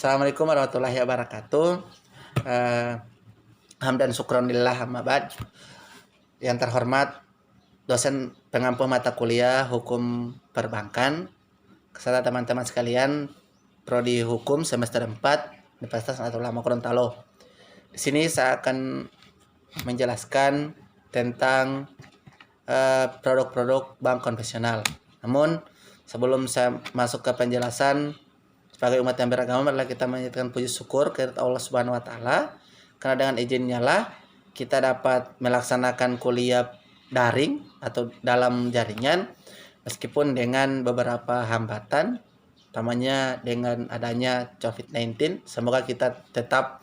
Assalamualaikum warahmatullahi wabarakatuh. Hamdan syukronillah amma ba'd. Yang terhormat dosen pengampu mata kuliah Hukum Perbankan, serta teman-teman sekalian prodi Hukum semester 4 Universitas Nahdlatul Ulama Gorontalo. Di sini saya akan menjelaskan tentang produk-produk bank konvensional. Namun sebelum saya masuk ke penjelasan, sebagai umat yang beragama, adalah kita menyatakan puji syukur kepada Allah Subhanahu wa taala karena dengan izinnya lah kita dapat melaksanakan kuliah daring atau dalam jaringan meskipun dengan beberapa hambatan, utamanya dengan adanya COVID-19. Semoga kita tetap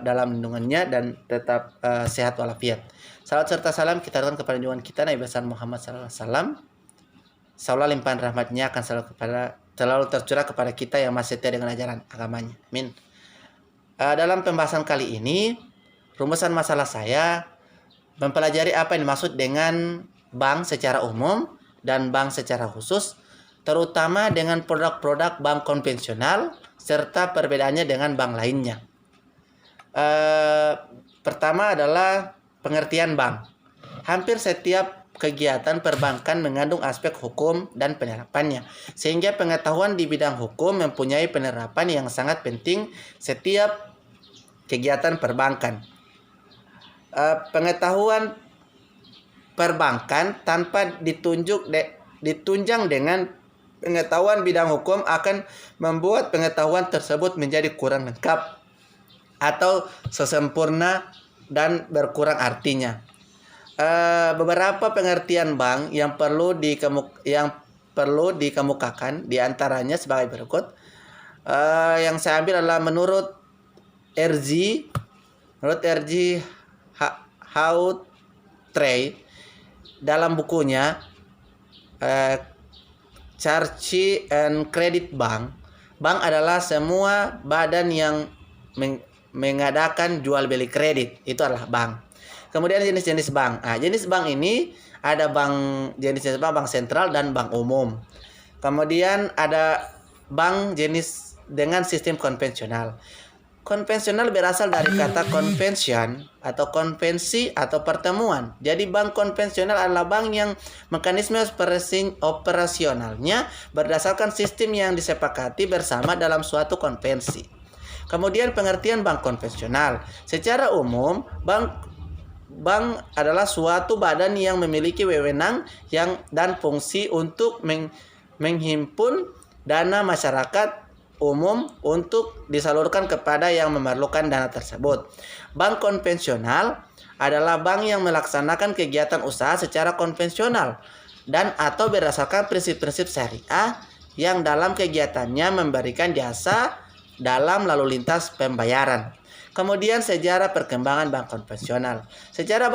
dalam lindungannya dan tetap sehat walafiat. Salam serta salam kita aturkan kepada junjungan kita Nabi besar Muhammad SAW. Insyaallah limpahan rahmatnya akan selalu tercurah kepada kita yang masih setia dengan ajaran agamanya. Amin. Dalam pembahasan kali ini, rumusan masalah saya mempelajari apa yang dimaksud dengan bank secara umum dan bank secara khusus, terutama dengan produk-produk bank konvensional serta perbedaannya dengan bank lainnya. Pertama adalah pengertian bank. Hampir setiap kegiatan perbankan mengandung aspek hukum dan penerapannya, sehingga pengetahuan di bidang hukum mempunyai penerapan yang sangat penting setiap kegiatan perbankan. Pengetahuan perbankan tanpa ditunjang dengan pengetahuan bidang hukum akan membuat pengetahuan tersebut menjadi kurang lengkap atau sesempurna dan berkurang artinya. Beberapa pengertian bank yang perlu dikemukakan diantaranya sebagai berikut. Yang saya ambil adalah menurut RG How Trade dalam bukunya Charge and Credit Bank. Bank adalah semua badan yang mengadakan jual beli kredit, itu adalah bank. Kemudian jenis-jenis bank. Jenis bank ini ada jenis bank sentral dan bank umum. Kemudian ada bank jenis dengan sistem konvensional. Konvensional berasal dari kata convention atau konvensi atau pertemuan. Jadi bank konvensional adalah bank yang mekanisme operasionalnya berdasarkan sistem yang disepakati bersama dalam suatu konvensi. Kemudian pengertian bank konvensional. Secara umum, bank adalah suatu badan yang memiliki wewenang dan fungsi untuk menghimpun dana masyarakat umum untuk disalurkan kepada yang memerlukan dana tersebut. Bank konvensional adalah bank yang melaksanakan kegiatan usaha secara konvensional dan atau berdasarkan prinsip-prinsip syariah yang dalam kegiatannya memberikan jasa dalam lalu lintas pembayaran. Kemudian sejarah perkembangan bank konvensional. Sejarah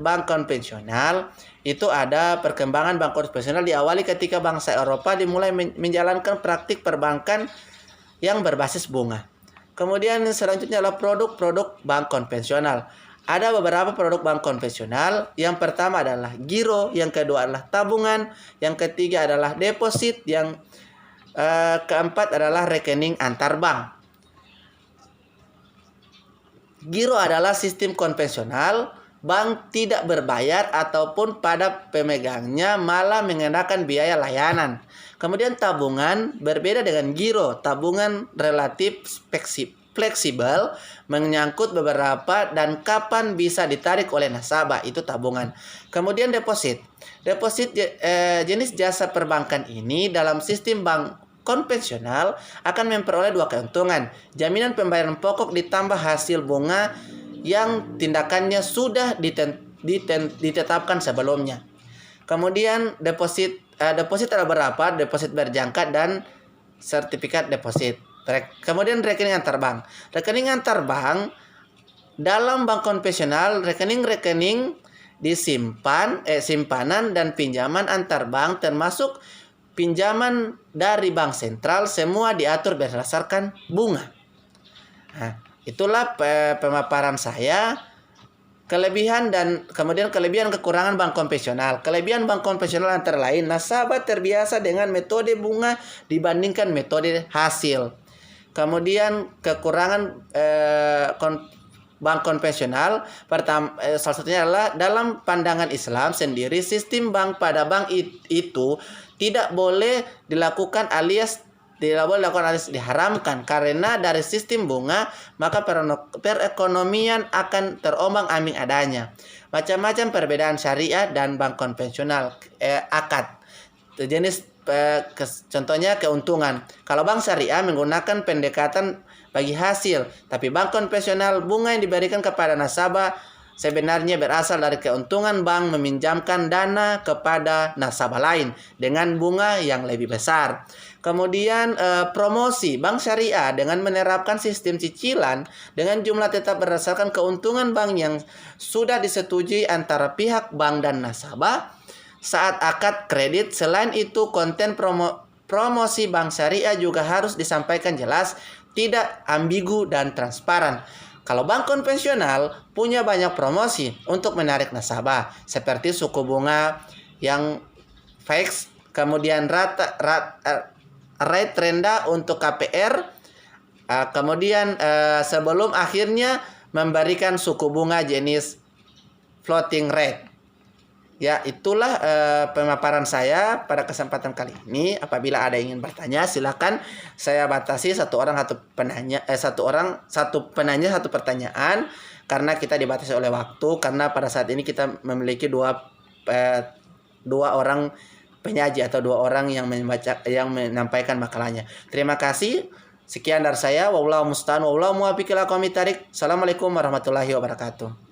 bank konvensional itu ada perkembangan bank konvensional diawali ketika bangsa Eropa dimulai menjalankan praktik perbankan yang berbasis bunga. Kemudian selanjutnya adalah produk-produk bank konvensional. Ada beberapa produk bank konvensional. Yang pertama adalah giro, yang kedua adalah tabungan, yang ketiga adalah deposit, yang keempat adalah rekening antar bank. Giro adalah sistem konvensional, bank tidak berbayar ataupun pada pemegangnya malah mengenakan biaya layanan. Kemudian tabungan berbeda dengan giro. Tabungan relatif fleksibel, menyangkut beberapa dan kapan bisa ditarik oleh nasabah, itu tabungan. Kemudian deposit. Deposit jenis jasa perbankan ini dalam sistem bank konvensional akan memperoleh dua keuntungan. Jaminan pembayaran pokok ditambah hasil bunga yang tindakannya sudah ditetapkan sebelumnya. Kemudian deposit ada berapa? Deposit berjangka dan sertifikat deposit. Kemudian rekening antar bank. Rekening antar bank dalam bank konvensional, rekening-rekening simpanan dan pinjaman antar bank termasuk pinjaman dari bank sentral semua diatur berdasarkan bunga. Itulah pemaparan saya. Kelebihan kekurangan bank konvensional. Kelebihan bank konvensional antara lain nasabah terbiasa dengan metode bunga dibandingkan metode hasil. Kemudian kekurangan bank konvensional salah satunya adalah dalam pandangan Islam sendiri sistem bank pada bank itu tidak boleh dilakukan alias diharamkan karena dari sistem bunga maka perekonomian akan terombang-ambing adanya. Macam-macam perbedaan syariah dan bank konvensional akad. Jenis contohnya keuntungan. Kalau bank syariah menggunakan pendekatan bagi hasil, tapi bank konvensional bunga yang diberikan kepada nasabah sebenarnya berasal dari keuntungan bank meminjamkan dana kepada nasabah lain dengan bunga yang lebih besar. Kemudian promosi bank syariah dengan menerapkan sistem cicilan dengan jumlah tetap berdasarkan keuntungan bank yang sudah disetujui antara pihak bank dan nasabah saat akad kredit. Selain itu konten promosi bank syariah juga harus disampaikan jelas, tidak ambigu dan transparan. Kalau bank konvensional punya banyak promosi untuk menarik nasabah seperti suku bunga yang fix, kemudian rate rendah untuk KPR, kemudian sebelum akhirnya memberikan suku bunga jenis floating rate. Ya, itulah pemaparan saya pada kesempatan kali ini. Apabila ada yang ingin bertanya, silakan. Saya batasi satu penanya satu pertanyaan karena kita dibatasi oleh waktu. Karena pada saat ini kita memiliki dua orang penyaji atau dua orang yang menampaikan makalahnya. Terima kasih. Sekian dari saya. Wallahu musta'an wallahu muwaffiq ila aqwamit thariq. Assalamualaikum warahmatullahi wabarakatuh.